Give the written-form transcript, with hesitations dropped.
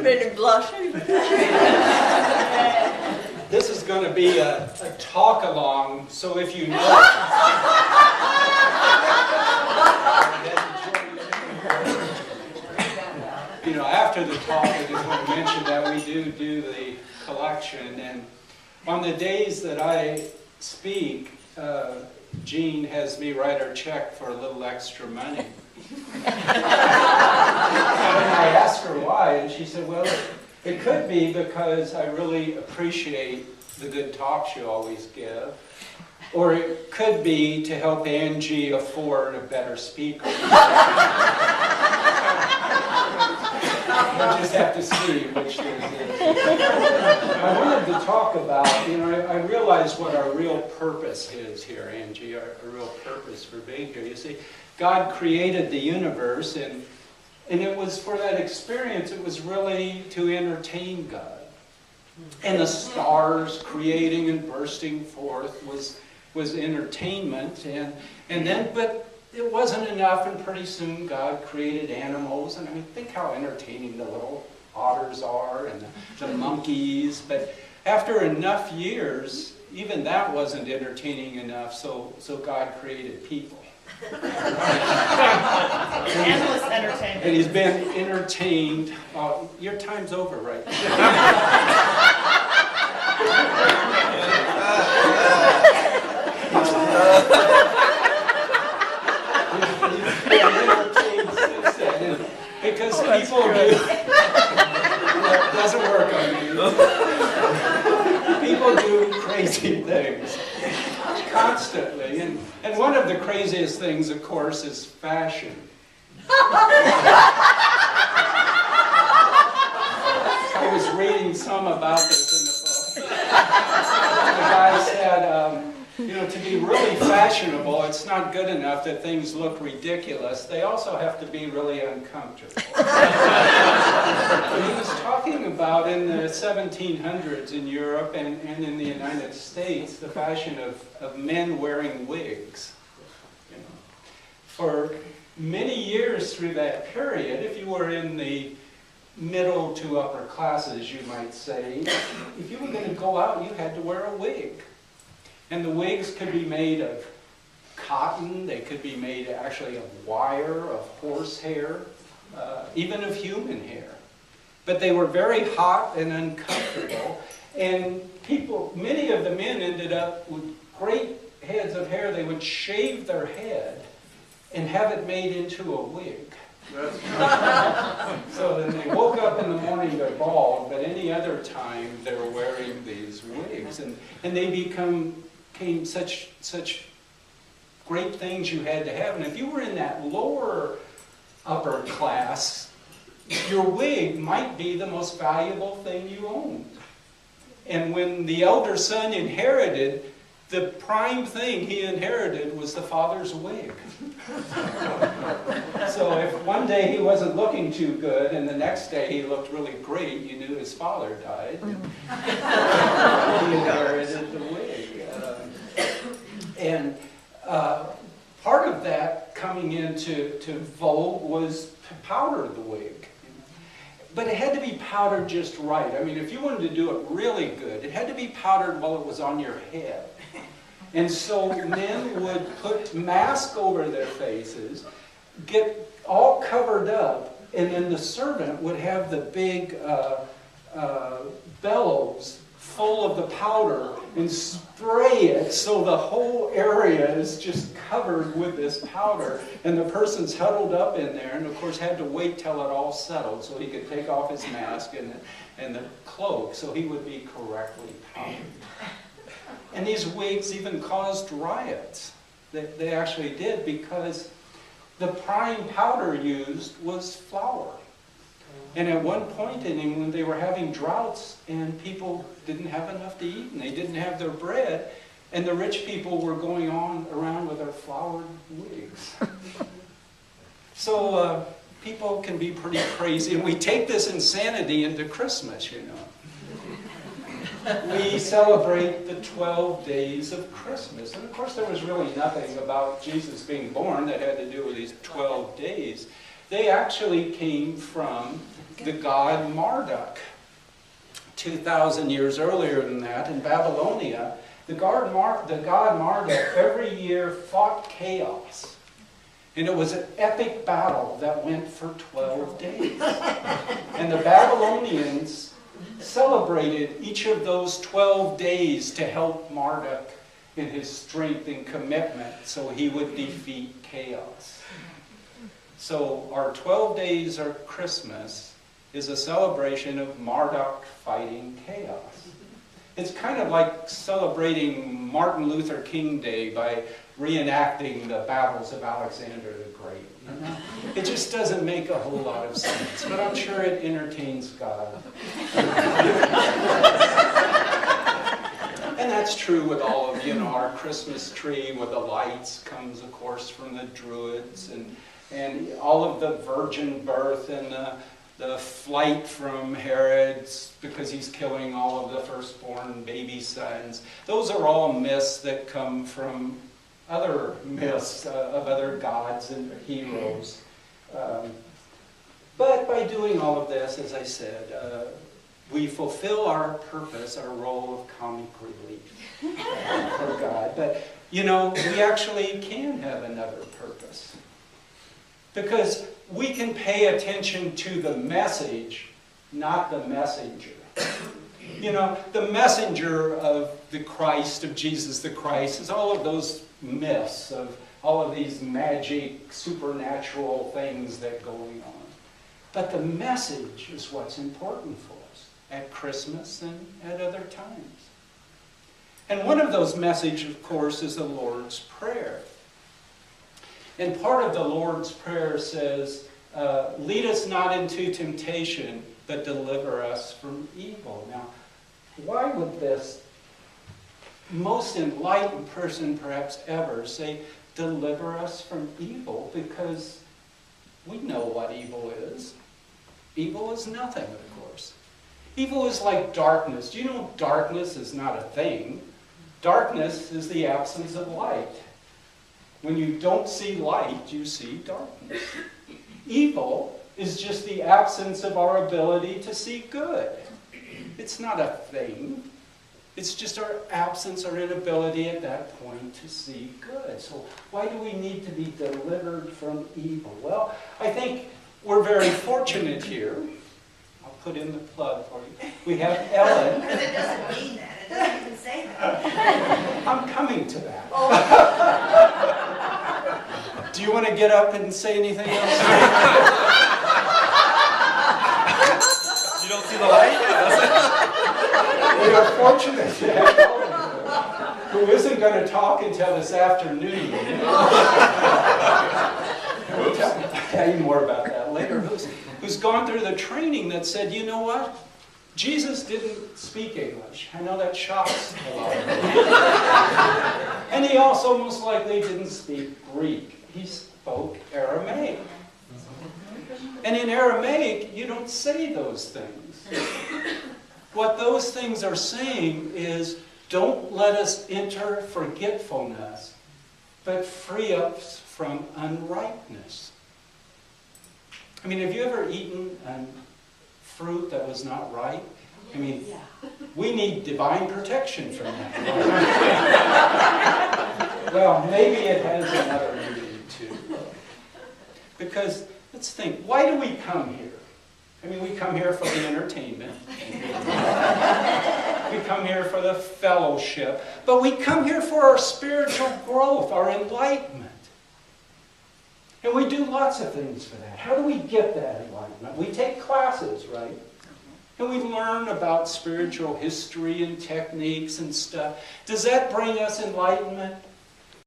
minute blushing. This is going to be a talk-along, so if you know... after the talk, I just want to mention that we do the collection, and on the days that I speak, Jean has me write her check for a little extra money. And I asked her why, and she said, well, it could be because I really appreciate the good talks you always give, or it could be to help Angie afford a better speaker. We'll just have to see which this is. I wanted to talk about, I realize what our real purpose is here, Angie, our real purpose for being here. You see, God created the universe, and it was for that experience, it was really to entertain God. And the stars creating and bursting forth was entertainment, but it wasn't enough, and pretty soon God created animals, and I mean, think how entertaining the little otters are, and the monkeys, but after enough years, even that wasn't entertaining enough, so God created people. Endless entertainment. And he's been entertained. Your time's over right now. Because people do, it doesn't work on me. People do crazy things constantly, and one of the craziest things, of course, is fashion. I was reading some about this in the book. The guy said, to be really fashionable, it's not good enough that things look ridiculous. They also have to be really uncomfortable. He was talking about in the 1700s in Europe and in the United States, the fashion of men wearing wigs. For many years through that period, if you were in the middle to upper classes, you might say, if you were going to go out, you had to wear a wig. And the wigs could be made of cotton, they could be made actually of wire, of horsehair, even of human hair. But they were very hot and uncomfortable, and many of the men ended up with great heads of hair. They would shave their head and have it made into a wig. So then they woke up in the morning, they're bald, but any other time they were wearing these wigs, and they became such great things you had to have. And if you were in that lower upper class, your wig might be the most valuable thing you owned. And when the elder son inherited, the prime thing he inherited was the father's wig. So if one day he wasn't looking too good and the next day he looked really great, you knew his father died. And he inherited the wig. Part of that coming into vogue was to powder the wig. But it had to be powdered just right. I mean, if you wanted to do it really good, it had to be powdered while it was on your head. And so men would put masks over their faces, get all covered up, and then the servant would have the big bellows full of the powder and spray it so the whole area is just covered with this powder, and the person's huddled up in there, and of course had to wait till it all settled so he could take off his mask and the cloak so he would be correctly powdered. And these wigs even caused riots. They actually did, because the prime powder used was flour. And at one point in England, they were having droughts, and people didn't have enough to eat, and they didn't have their bread, and the rich people were going around with their floured wigs. So people can be pretty crazy, and we take this insanity into Christmas, you know. We celebrate the 12 days of Christmas. And of course, there was really nothing about Jesus being born that had to do with these 12 days. They actually came from the god Marduk. 2,000 years earlier than that, in Babylonia, the god Marduk every year fought chaos. And it was an epic battle that went for 12 days. And the Babylonians celebrated each of those 12 days to help Marduk in his strength and commitment so he would defeat chaos. So our 12 days or Christmas is a celebration of Marduk fighting chaos. It's kind of like celebrating Martin Luther King Day by reenacting the battles of Alexander the Great. You know? It just doesn't make a whole lot of sense, but I'm sure it entertains God. And that's true with all of, our Christmas tree with the lights comes, of course, from the Druids, and all of the virgin birth and the flight from Herod because he's killing all of the firstborn baby sons. Those are all myths that come from other myths of other gods and heroes. But by doing all of this, as I said, we fulfill our purpose, our role of comic relief for God. But, we actually can have another purpose. Because we can pay attention to the message, not the messenger. The messenger of the Christ, of Jesus the Christ, is all of those myths of all of these magic, supernatural things that are going on. But the message is what's important for us at Christmas and at other times. And one of those messages, of course, is the Lord's Prayer. And part of the Lord's Prayer says, lead us not into temptation, but deliver us from evil. Now, why would this most enlightened person perhaps ever say, deliver us from evil? Because we know what evil is. Evil is nothing, of course. Evil is like darkness. Do you know darkness is not a thing? Darkness is the absence of light. When you don't see light, you see darkness. Evil is just the absence of our ability to see good. It's not a thing. It's just our absence, our inability at that point to see good. So why do we need to be delivered from evil? Well, I think we're very fortunate here. I'll put in the plug for you. We have Ellen. Because it doesn't mean that. It doesn't even say that. I'm coming to that. Oh. Do you want to get up and say anything else? You don't see the light? We are fortunate to have Ellen, who isn't going to talk until this afternoon. We'll tell you more about that later. Who's gone through the training that said, you know what? Jesus didn't speak English. I know that shocks a lot of people. And he also most likely didn't speak Greek. He spoke Aramaic. And in Aramaic, you don't say those things. What those things are saying is, don't let us enter forgetfulness, but free us from unripeness. I mean, have you ever eaten fruit that was not ripe? I mean, we need divine protection from that. Well, maybe it has another meaning too. Because, let's think, why do we come here? I mean, we come here for the entertainment. We come here for the fellowship. But we come here for our spiritual growth, our enlightenment. And we do lots of things for that. How do we get that enlightenment? We take classes, right? And we learn about spiritual history and techniques and stuff. Does that bring us enlightenment?